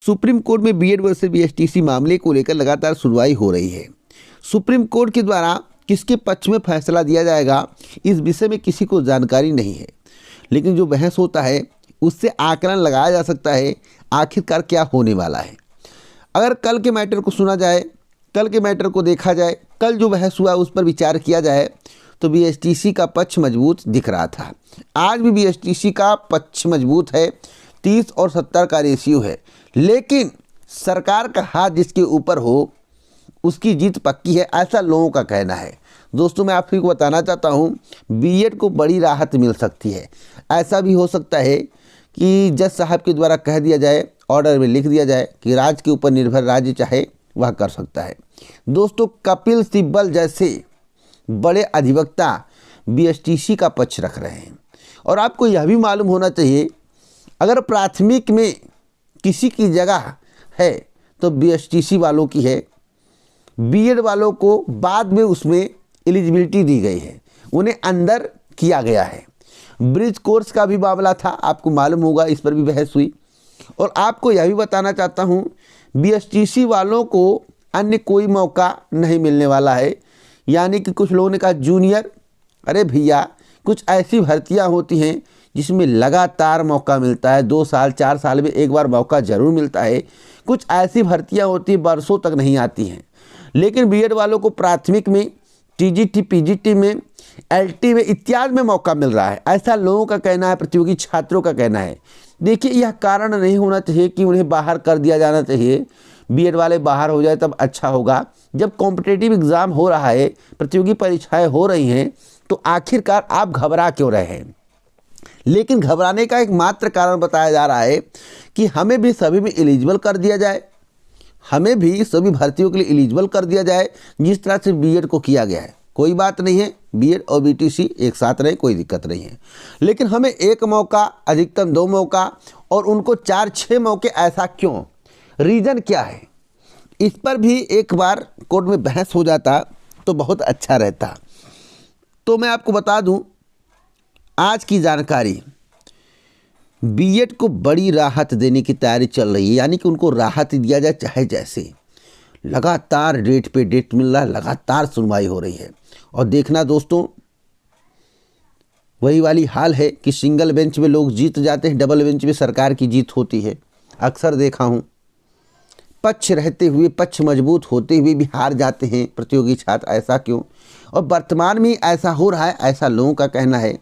Supreme court में BEd versus BSTC मामले को लेकर लगातार सुनवाई हो रही है। सुप्रीम कोर्ट के द्वारा किसके पक्ष में फैसला दिया जाएगा, इस विषय में किसी को जानकारी नहीं है, लेकिन जो बहस होता है उससे आकलन लगाया जा सकता है आखिरकार क्या होने वाला है। अगर कल के मैटर को सुना जाए, कल के मैटर को देखा जाए, कल जो बहस हुआ उस पर विचार किया जाए तो बीएसटीसी का पक्ष मजबूत दिख रहा था। आज भी बीएसटीसी का पक्ष मजबूत है, 30 और 70 का रेशियो है, लेकिन सरकार का हाथ जिसके ऊपर हो उसकी जीत पक्की है, ऐसा लोगों का कहना है। दोस्तों, मैं आपको बताना चाहता हूँ बीएड को बड़ी राहत मिल सकती है। ऐसा भी हो सकता है कि जज साहब के द्वारा कह दिया जाए, ऑर्डर में लिख दिया जाए कि राज्य के ऊपर निर्भर राज्य चाहे वह कर सकता है। दोस्तों, कपिल सिब्बल जैसे बड़े अधिवक्ता बीएसटीसी का पक्ष रख रहे हैं। और आपको यह भी मालूम होना चाहिए, अगर प्राथमिक में किसी की जगह है तो बीएसटीसी वालों की है। बीएड वालों को बाद में उसमें एलिजिबिलिटी दी गई है, उन्हें अंदर किया गया है। ब्रिज कोर्स का भी मामला था, आपको मालूम होगा, इस पर भी बहस हुई। और आपको यह भी बताना चाहता हूँ बीएसटीसी वालों को अन्य कोई मौका नहीं मिलने वाला है। यानी कि कुछ लोगों ने कहा जूनियर, अरे भैया, कुछ ऐसी भर्तियां होती हैं जिसमें लगातार मौका मिलता है, 2 साल 4 साल में एक बार मौका ज़रूर मिलता है। कुछ ऐसी भर्तियां होती हैं बरसों तक नहीं आती हैं। लेकिन बीएड वालों को प्राथमिक में, टीजीटी पीजीटी में, एलटी में इत्यादि में मौका मिल रहा है, ऐसा लोगों का कहना है, प्रतियोगी छात्रों का कहना है। देखिए, यह कारण नहीं होना चाहिए कि उन्हें बाहर कर दिया जाना चाहिए। बीएड वाले बाहर हो जाए तब अच्छा होगा। जब कॉम्पिटिटिव एग्ज़ाम हो रहा है, प्रतियोगी परीक्षाएं हो रही हैं, तो आखिरकार आप घबरा क्यों रहे हैं? लेकिन घबराने का एक मात्र कारण बताया जा रहा है कि हमें भी सभी में एलिजिबल कर दिया जाए, हमें भी सभी भर्तियों के लिए एलिजिबल कर दिया जाए जिस तरह से बीएड को किया गया है। कोई बात नहीं है, बीएड और बीटीसी एक साथ रहे, कोई दिक्कत नहीं है। लेकिन हमें 1 मौका, अधिकतम 2 मौका, और उनको 4-6 मौके, ऐसा क्यों? रीज़न क्या है? इस पर भी एक बार कोर्ट में बहस हो जाता तो बहुत अच्छा रहता। तो मैं आपको बता दूं, आज की जानकारी, बीएड को बड़ी राहत देने की तैयारी चल रही है। यानी कि उनको राहत दिया जाए चाहे जैसे। लगातार डेट पे डेट मिल रहा है, लगातार सुनवाई हो रही है। और देखना दोस्तों, वही वाली हाल है कि सिंगल बेंच में लोग जीत जाते हैं, डबल बेंच में सरकार की जीत होती है। अक्सर देखा हूँ, पक्ष रहते हुए, पक्ष मजबूत होते हुए भी हार जाते हैं प्रतियोगी छात्र। ऐसा क्यों? और वर्तमान में ऐसा हो रहा है, ऐसा लोगों का कहना है।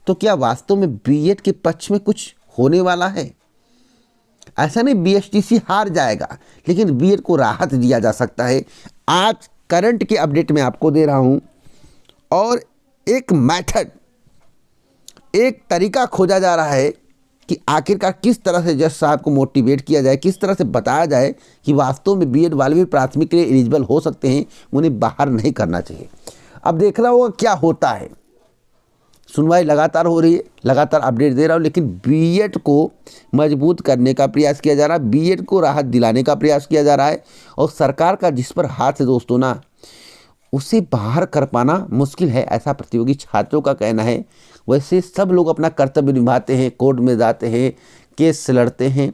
तो क्या वास्तव में बीएड के पक्ष में कुछ होने वाला है? ऐसा नहीं बीएसटीसी हार जाएगा, लेकिन बीएड को राहत दिया जा सकता है। आज करंट के अपडेट में आपको दे रहा हूं, और एक मेथड, एक तरीका खोजा जा रहा है कि आखिरकार किस तरह से जज साहब को मोटिवेट किया जाए, किस तरह से बताया जाए कि वास्तव में बीएड वाले भी प्राथमिक के लिए एलिजिबल हो सकते हैं, उन्हें बाहर नहीं करना चाहिए। अब देखना होगा क्या होता है। सुनवाई लगातार हो रही है, लगातार अपडेट दे रहा हूँ, लेकिन बीएड को मजबूत करने का प्रयास किया जा रहा है, बीएड को राहत दिलाने का प्रयास किया जा रहा है। और सरकार का जिस पर हाथ है दोस्तों ना, उसे बाहर कर पाना मुश्किल है, ऐसा प्रतियोगी छात्रों का कहना है। वैसे सब लोग अपना कर्तव्य निभाते हैं, कोर्ट में जाते हैं, केस लड़ते हैं।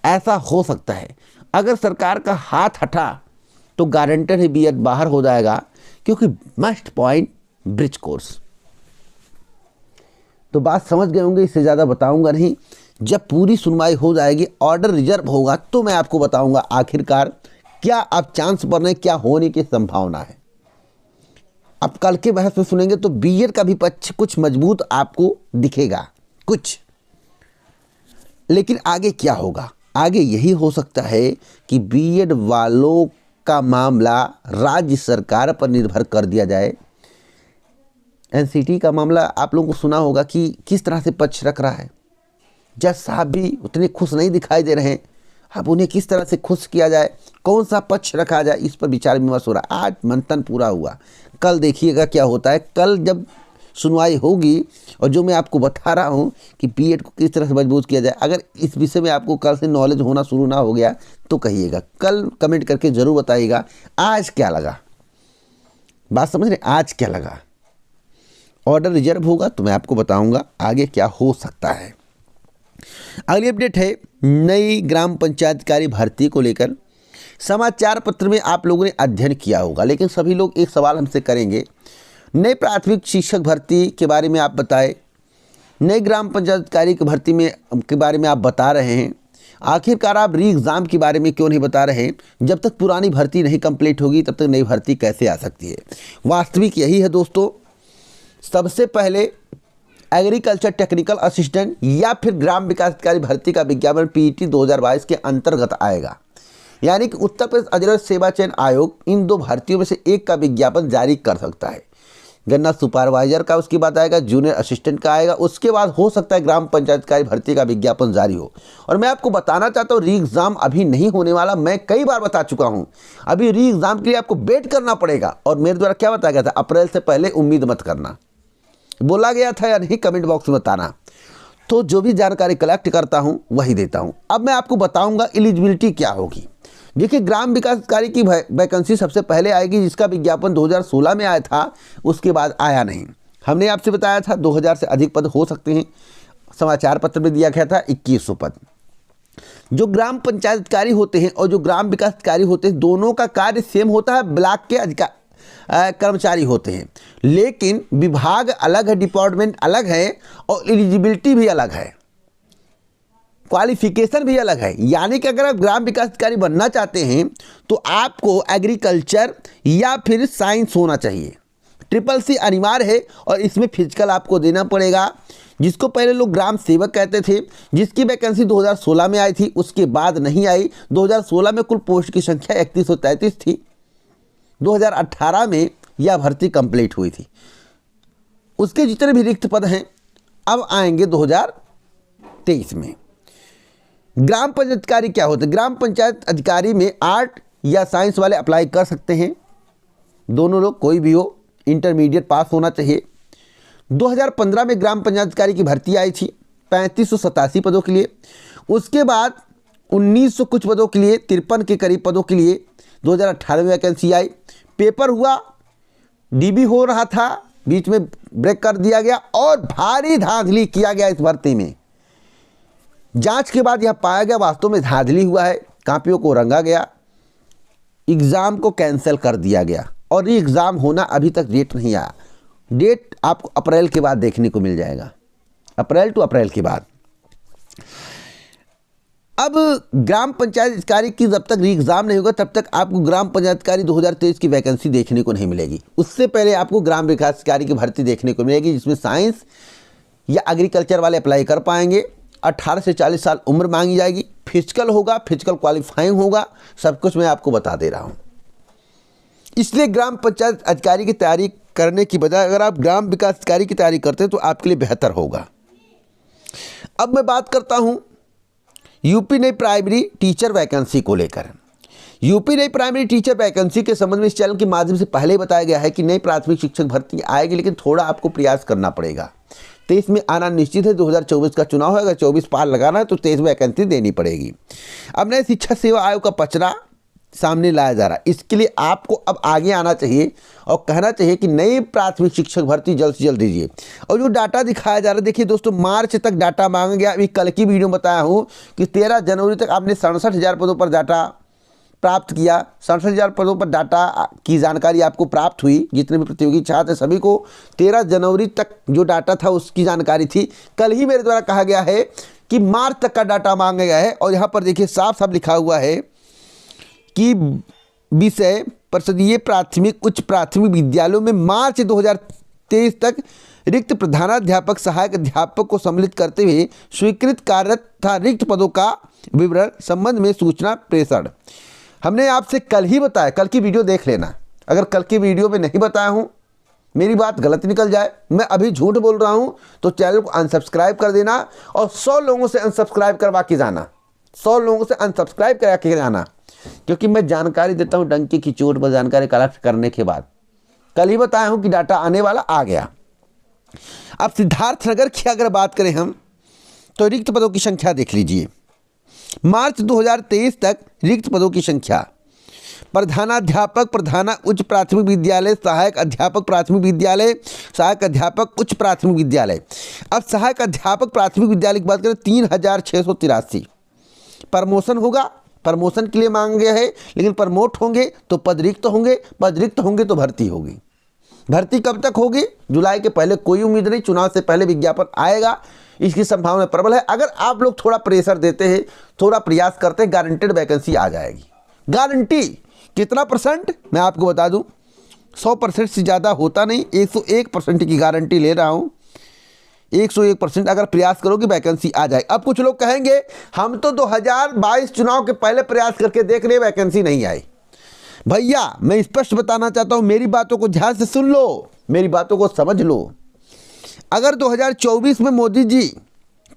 ऐसा हो सकता है अगर सरकार का हाथ हटा तो गारंटर है बीएड बाहर हो जाएगा, क्योंकि मस्ट पॉइंट ब्रिज कोर्स। तो बात समझ गए होंगे, इससे ज़्यादा बताऊंगा नहीं। जब पूरी सुनवाई हो जाएगी, ऑर्डर रिजर्व होगा, तो मैं आपको बताऊंगा आखिरकार क्या अब चांस बन रहे, क्या होने की संभावना है। अब कल के बहस में सुनेंगे तो बीएड का भी पक्ष कुछ मजबूत आपको दिखेगा कुछ। लेकिन आगे क्या होगा? आगे यही हो सकता है कि बीएड वालों का मामला राज्य सरकार पर निर्भर कर दिया जाए। एनसीटी का मामला आप लोगों को सुना होगा कि किस तरह से पक्ष रख रहा है। जज साहब भी उतने खुश नहीं दिखाई दे रहे हैं। अब उन्हें किस तरह से खुश किया जाए, कौन सा पक्ष रखा जाए, इस पर विचार विमर्श हो रहा है। आज मंथन पूरा हुआ, कल देखिएगा क्या होता है। कल जब सुनवाई होगी, और जो मैं आपको बता रहा हूँ कि बीएड को किस तरह से मजबूत किया जाए, अगर इस विषय में आपको कल से नॉलेज होना शुरू ना हो गया तो कहिएगा, कल कमेंट करके ज़रूर बताइएगा आज क्या लगा। बात समझ रहे, आज क्या लगा। ऑर्डर रिजर्व होगा तो मैं आपको बताऊंगा आगे क्या हो सकता है। अगली अपडेट है नई ग्राम पंचायत अधिकारी भर्ती को लेकर। समाचार पत्र में आप लोगों ने अध्ययन किया होगा, लेकिन सभी लोग एक सवाल हमसे करेंगे, नई प्राथमिक शिक्षक भर्ती के बारे में आप बताएं, नई ग्राम पंचायत अधिकारी की भर्ती में के बारे में आप बता रहे हैं, आखिरकार आप री एग्ज़ाम के बारे में क्यों नहीं बता रहे हैं? जब तक पुरानी भर्ती नहीं कंप्लीट होगी तब तक नई भर्ती कैसे आ सकती है? वास्तविक यही है दोस्तों। सबसे पहले एग्रीकल्चर टेक्निकल असिस्टेंट या फिर ग्राम विकास अधिकारी भर्ती का विज्ञापन पीईटी 2022 के अंतर्गत आएगा, यानी कि उत्तर प्रदेश अधीनस्थ सेवा चयन आयोग इन दो भर्तियों में से एक का विज्ञापन जारी कर सकता है। गन्ना सुपरवाइजर का उसके बाद आएगा, जूनियर असिस्टेंट का आएगा, उसके बाद हो सकता है ग्राम पंचायत अधिकारी भर्ती का विज्ञापन जारी हो। और मैं आपको बताना चाहता हूँ री एग्ज़ाम अभी नहीं होने वाला, मैं कई बार बता चुका हूँ। अभी री एग्ज़ाम के लिए आपको वेट करना पड़ेगा। और मेरे द्वारा क्या बताया गया था, अप्रैल से पहले उम्मीद मत करना, बोला गया था या नहीं, कमेंट बॉक्स में बताना। तो जो भी जानकारी कलेक्ट करता हूँ वही देता हूँ। अब मैं आपको बताऊँगा एलिजिबिलिटी क्या होगी। देखिए, ग्राम विकास अधिकारी की वैकेंसी सबसे पहले आएगी, जिसका विज्ञापन 2016 में आया था, उसके बाद आया नहीं। हमने आपसे बताया था 2000 से अधिक पद हो सकते हैं, समाचार पत्र में दिया गया था 2100 पद। जो ग्राम पंचायत अधिकारी होते हैं और जो ग्राम विकास अधिकारी होते हैं, दोनों का कार्य सेम होता है, ब्लॉक के कर्मचारी होते हैं, लेकिन विभाग अलग है, डिपार्टमेंट अलग है और एलिजिबिलिटी भी अलग है, क्वालिफिकेशन भी अलग है। यानी कि अगर आप ग्राम विकास अधिकारी बनना चाहते हैं तो आपको एग्रीकल्चर या फिर साइंस होना चाहिए, CCC अनिवार्य है। और इसमें फिजिकल आपको देना पड़ेगा, जिसको पहले लोग ग्राम सेवक कहते थे, जिसकी वैकेंसी 2016 में आई थी, उसके बाद नहीं आई। 2016 में कुल पोस्ट की संख्या 3133 थी, 2018 में यह भर्ती कंप्लीट हुई थी। उसके जितने भी रिक्त पद हैं अब आएंगे 2023 में। ग्राम पंचायत अधिकारी क्या होते हैं? ग्राम पंचायत अधिकारी में आर्ट या साइंस वाले अप्लाई कर सकते हैं, दोनों लोग, कोई भी हो, इंटरमीडिएट पास होना चाहिए। 2015 में ग्राम पंचायत अधिकारी की भर्ती आई थी 3587 पदों के लिए। उसके बाद 1900 कुछ पदों के लिए, 53 के करीब पदों के लिए 2018 में वैकेंसी आई। पेपर हुआ, डीबी हो रहा था, बीच में ब्रेक कर दिया गया और भारी धांधली किया गया इस भर्ती में। जांच के बाद यह पाया गया वास्तव में धांधली हुआ है, कापियों को रंगा गया, एग्ज़ाम को कैंसिल कर दिया गया और ये एग्ज़ाम होना अभी तक डेट नहीं आया। डेट आपको अप्रैल के बाद देखने को मिल जाएगा, अप्रैल टू अप्रैल के बाद। अब ग्राम पंचायत अधिकारी की जब तक री एग्ज़ाम नहीं होगा तब तक आपको ग्राम पंचायत अधिकारी 2023 की वैकेंसी देखने को नहीं मिलेगी। उससे पहले आपको ग्राम विकास अधिकारी की भर्ती देखने को मिलेगी, जिसमें साइंस या एग्रीकल्चर वाले अप्लाई कर पाएंगे। 18 से 40 साल उम्र मांगी जाएगी, फिजिकल होगा, फिजिकल क्वालिफाइंग होगा, सब कुछ मैं आपको बता दे रहा हूँ। इसलिए ग्राम पंचायत अधिकारी की तैयारी करने की बजाय अगर आप ग्राम विकास अधिकारी की तैयारी करते हैं तो आपके लिए बेहतर होगा। अब मैं बात करता हूँ यूपी नई प्राइमरी टीचर वैकेंसी को लेकर। यूपी नई प्राइमरी टीचर वैकेंसी के संबंध में इस चैनल के माध्यम से पहले ही बताया गया है कि नई प्राथमिक शिक्षक भर्ती आएगी, लेकिन थोड़ा आपको प्रयास करना पड़ेगा। 23 में आना निश्चित है, 2024 का चुनाव है, अगर 24 पार लगाना है तो 23 में वैकेंसी देनी पड़ेगी। अब नए शिक्षा सेवा आयोग का पचड़ा सामने लाया जा रहा है, इसके लिए आपको अब आगे आना चाहिए और कहना चाहिए कि नई प्राथमिक शिक्षक भर्ती जल्द से जल्द दीजिए। और जो डाटा दिखाया जा रहा है, देखिए दोस्तों, मार्च तक डाटा मांगा गया। अभी कल की वीडियो में बताया हूँ कि 13 जनवरी तक आपने 67,000 पदों पर डाटा प्राप्त किया। 67,000 पदों पर डाटा की जानकारी आपको प्राप्त हुई। जितने भी प्रतियोगी छात्र सभी को 13 जनवरी तक जो डाटा था उसकी जानकारी थी। कल ही मेरे द्वारा कहा गया है कि मार्च तक का डाटा मांगा गया है। और यहाँ पर देखिए साफ साफ लिखा हुआ है कि विषय परिषदीय प्राथमिक उच्च प्राथमिक विद्यालयों में मार्च 2023 तक रिक्त प्रधानाध्यापक सहायक अध्यापक को सम्मिलित करते हुए स्वीकृत कार्यरत तथा रिक्त पदों का विवरण संबंध में सूचना प्रेषण। हमने आपसे कल ही बताया, कल की वीडियो देख लेना। अगर कल की वीडियो में नहीं बताया हूँ, मेरी बात गलत निकल जाए, मैं अभी झूठ बोल रहा हूँ, तो चैनल को अनसब्सक्राइब कर देना और 100 लोगों से अनसब्सक्राइब करवा के जाना, 100 लोगों से अनसब्सक्राइब करा के जाना। क्योंकि मैं जानकारी देता हूँ डंके की चोट पर जानकारी कलेक्ट करने के बाद। कल ही बताया हूँ कि डाटा आने वाला आ गया। अब सिद्धार्थनगर की अगर बात करें हम, तो रिक्त पदों की संख्या देख लीजिए। मार्च 2023 तक रिक्त पदों की संख्या प्रधानाध्यापक, प्रधान उच्च प्राथमिक विद्यालय, सहायक अध्यापक प्राथमिक विद्यालय, सहायक अध्यापक उच्च प्राथमिक विद्यालय। अब सहायक अध्यापक प्राथमिक विद्यालय की बात करें 3683 प्रमोशन होगा, प्रमोशन के लिए मांग गया है, लेकिन प्रमोट होंगे तो पद रिक्त होंगे, पद रिक्त होंगे तो भर्ती होगी। भर्ती कब तक होगी? जुलाई के पहले कोई उम्मीद नहीं, चुनाव से पहले विज्ञापन आएगा, इसकी संभावना प्रबल है। अगर आप लोग थोड़ा प्रेशर देते हैं, थोड़ा प्रयास करते हैं, गारंटेड वैकेंसी आ जाएगी। गारंटी कितना परसेंट मैं आपको बता दूं, 100% से ज़्यादा होता नहीं, 101% की गारंटी ले रहा हूं। 101% अगर प्रयास करोगे वैकेंसी आ जाए। अब कुछ लोग कहेंगे हम तो 2022 चुनाव के पहले प्रयास करके देख रहे, वैकेंसी नहीं आई। भैया मैं स्पष्ट बताना चाहता हूं, मेरी बातों को ध्यान से सुन लो, मेरी बातों को समझ लो। अगर 2024 में मोदी जी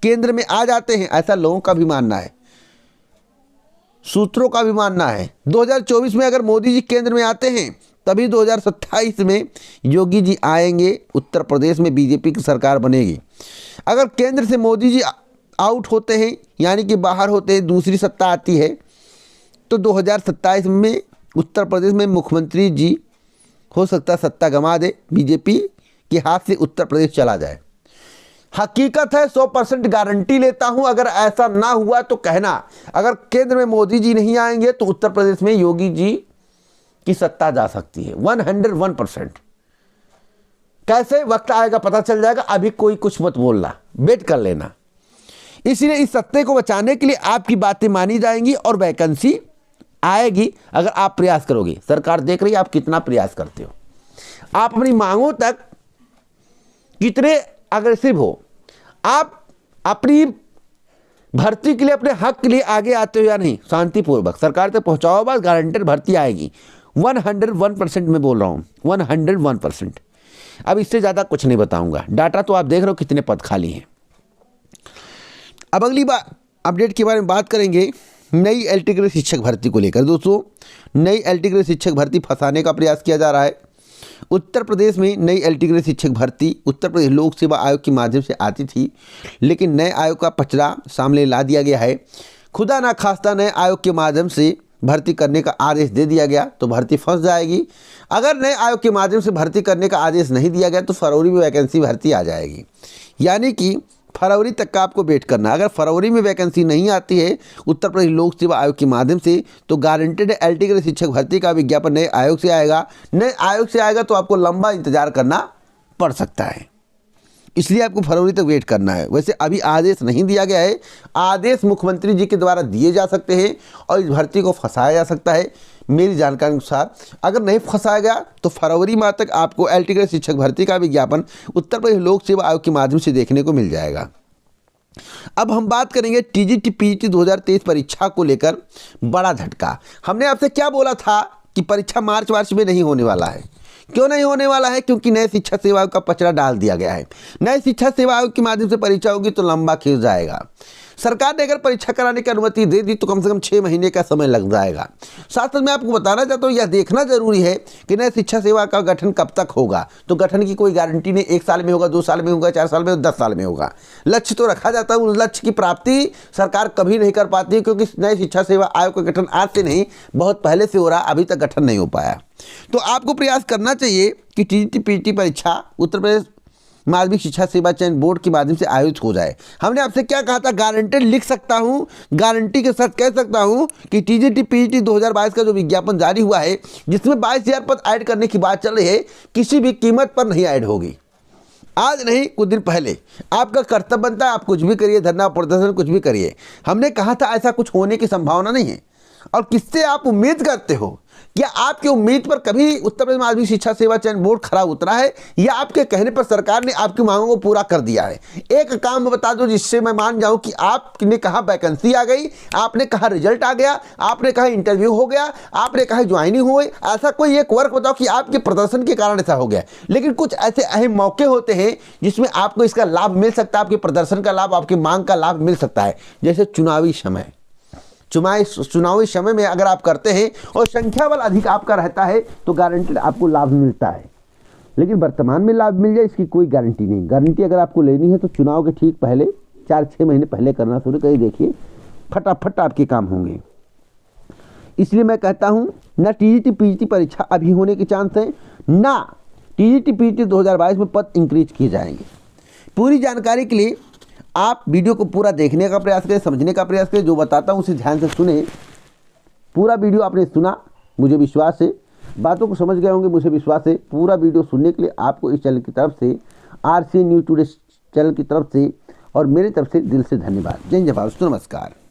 केंद्र में आ जाते हैं, ऐसा लोगों का भी मानना है, सूत्रों का भी मानना है, 2024 में अगर मोदी जी केंद्र में आते हैं तभी 2027 में योगी जी आएंगे, उत्तर प्रदेश में बीजेपी की सरकार बनेगी। अगर केंद्र से मोदी जी आउट होते हैं, यानी कि बाहर होते हैं, दूसरी सत्ता आती है, तो 2027 में उत्तर प्रदेश में मुख्यमंत्री जी हो सकता है सत्ता गंवा दे, बीजेपी के हाथ से उत्तर प्रदेश चला जाए। हकीकत है, 100% गारंटी लेता हूं। अगर ऐसा ना हुआ तो कहना, अगर केंद्र में मोदी जी नहीं आएंगे तो उत्तर प्रदेश में योगी जी की सत्ता जा सकती है, 101%। कैसे? वक्त आएगा पता चल जाएगा, अभी कोई कुछ मत बोलना, वेट कर लेना। इसलिए इस सत्ते को बचाने के लिए आपकी बातें मानी जाएंगी और वैकेंसी आएगी अगर आप प्रयास करोगे। सरकार देख रही है आप कितना प्रयास करते हो, आप अपनी मांगों तक कितने अग्रेसिव हो, आप अपनी भर्ती के लिए, अपने हक के लिए आगे आते हो या नहीं, शांतिपूर्वक सरकार तक पहुंचाओ, बस गारंटेड भर्ती आएगी। 101% मैं बोल रहा हूं, 101%। अब इससे ज़्यादा कुछ नहीं बताऊंगा, डाटा तो आप देख रहे हो कितने पद खाली हैं। अब अगली बार अपडेट के बारे में बात करेंगे, नई एलटी ग्रेड शिक्षक भर्ती को लेकर। दोस्तों, नई एलटी ग्रेड शिक्षक भर्ती फंसाने का प्रयास किया जा रहा है। उत्तर प्रदेश में नई एलटी ग्रेड शिक्षक भर्ती उत्तर प्रदेश लोक सेवा आयोग के माध्यम से आती थी, लेकिन नए आयोग का पचड़ा सामने ला दिया गया है। खुदा ना खास्ता नए आयोग के माध्यम से भर्ती करने का आदेश दे दिया गया तो भर्ती फंस जाएगी। अगर नए आयोग के माध्यम से भर्ती करने का आदेश नहीं दिया गया तो फरवरी में वैकेंसी भर्ती आ जाएगी, यानी कि फरवरी तक का आपको वेट करना। अगर फरवरी में वैकेंसी नहीं आती है उत्तर प्रदेश लोक सेवा आयोग के माध्यम से तो गारंटेड एलटी ग्रेड शिक्षक भर्ती का विज्ञापन नए आयोग से आएगा। नए आयोग से आएगा तो आपको लंबा इंतजार करना पड़ सकता है, इसलिए आपको फरवरी तक वेट करना है। वैसे अभी आदेश नहीं दिया गया है, आदेश मुख्यमंत्री जी के द्वारा दिए जा सकते हैं और इस भर्ती को फंसाया जा सकता है। मेरी जानकारी अनुसार अगर नहीं फंसाया गया तो फरवरी माह तक आपको एलटी ग्रेड शिक्षक भर्ती का विज्ञापन उत्तर प्रदेश लोक सेवा आयोग के माध्यम से देखने को मिल जाएगा। अब हम बात करेंगे टीजीटी पीजीटी 2023 परीक्षा को लेकर बड़ा झटका। हमने आपसे क्या बोला था कि परीक्षा मार्च में नहीं होने वाला है। क्यों नहीं होने वाला है? क्योंकि नए शिक्षा सेवा आयोग का पचड़ा डाल दिया गया है। नए शिक्षा सेवा आयोग के माध्यम से परीक्षा होगी तो लंबा खींच जाएगा। सरकार ने अगर परीक्षा कराने की अनुमति दे दी तो कम से कम 6 महीने का समय लग जाएगा। साथ साथ मैं आपको बताना चाहता हूँ, यह देखना जरूरी है कि नए शिक्षा सेवा का गठन कब तक होगा। तो गठन की कोई गारंटी नहीं, 1 साल में होगा, 2 साल में होगा, 4 साल में, 10 साल में होगा। लक्ष्य तो रखा जाता है, उस लक्ष्य की प्राप्ति सरकार कभी नहीं कर पाती, क्योंकि नए शिक्षा सेवा आयोग का गठन आज से नहीं, बहुत पहले से हो रहा, अभी तक गठन नहीं हो पाया। तो आपको प्रयास करना चाहिए कि टीजीटी पीजीटी परीक्षा उत्तर प्रदेश माध्यमिक शिक्षा सेवा चयन बोर्ड के माध्यम से आयोजित हो जाए। हमने आपसे क्या कहा था? गारंटेड लिख सकता हूं, गारंटी के साथ कह सकता हूं कि टीजीटी पीजीटी 2022 का जो विज्ञापन जारी हुआ है, जिसमें 22,000 पद ऐड करने की बात चल रही है, किसी भी कीमत पर नहीं ऐड होगी। आज नहीं, कुछ दिन पहले। आपका कर्तव्य बनता है, आप कुछ भी करिए, धरना प्रदर्शन कुछ भी करिए। हमने कहा था ऐसा कुछ होने की संभावना नहीं है। और किससे आप उम्मीद करते हो? क्या आपकी उम्मीद पर कभी उत्तर प्रदेश माध्यमिक शिक्षा सेवा चयन बोर्ड खरा उतरा है, या आपके कहने पर सरकार ने आपकी मांगों को पूरा कर दिया है? एक काम बता दो जिससे मैं मान जाऊं कि आपने कहा वैकेंसी आ गई, आपने कहा रिजल्ट आ गया, आपने कहा इंटरव्यू हो गया, आपने कहा ज्वाइनिंग हुई। ऐसा कोई एक वर्क बताओ कि आपके प्रदर्शन के कारण ऐसा हो गया। लेकिन कुछ ऐसे अहम मौके होते हैं जिसमें आपको इसका लाभ मिल सकता है, आपके प्रदर्शन का लाभ, आपकी मांग का लाभ मिल सकता है। जैसे चुनावी समय, चुनावी समय में अगर आप करते हैं और संख्या बल अधिक आपका रहता है तो गारंटेड आपको लाभ मिलता है। लेकिन वर्तमान में लाभ मिल जाए इसकी कोई गारंटी नहीं। गारंटी अगर आपको लेनी है तो चुनाव के ठीक पहले 4-6 महीने पहले करना शुरू करिए, देखिए फटाफट आपके काम होंगे। इसलिए मैं कहता हूँ ना टीजीटी पीजीटी परीक्षा अभी होने के चांस है, ना टीजीटी पीजीटी 2022 में पद इंक्रीज किए जाएंगे। पूरी जानकारी के लिए आप वीडियो को पूरा देखने का प्रयास करें, समझने का प्रयास करें। जो बताता हूँ उसे ध्यान से सुने। पूरा वीडियो आपने सुना, मुझे विश्वास है बातों को समझ गए होंगे, मुझे विश्वास है। पूरा वीडियो सुनने के लिए आपको इस चैनल की तरफ से, RCN न्यूज़ टुडे चैनल की तरफ से और मेरी तरफ से दिल से धन्यवाद। जय हिंद, जय भारत, नमस्कार।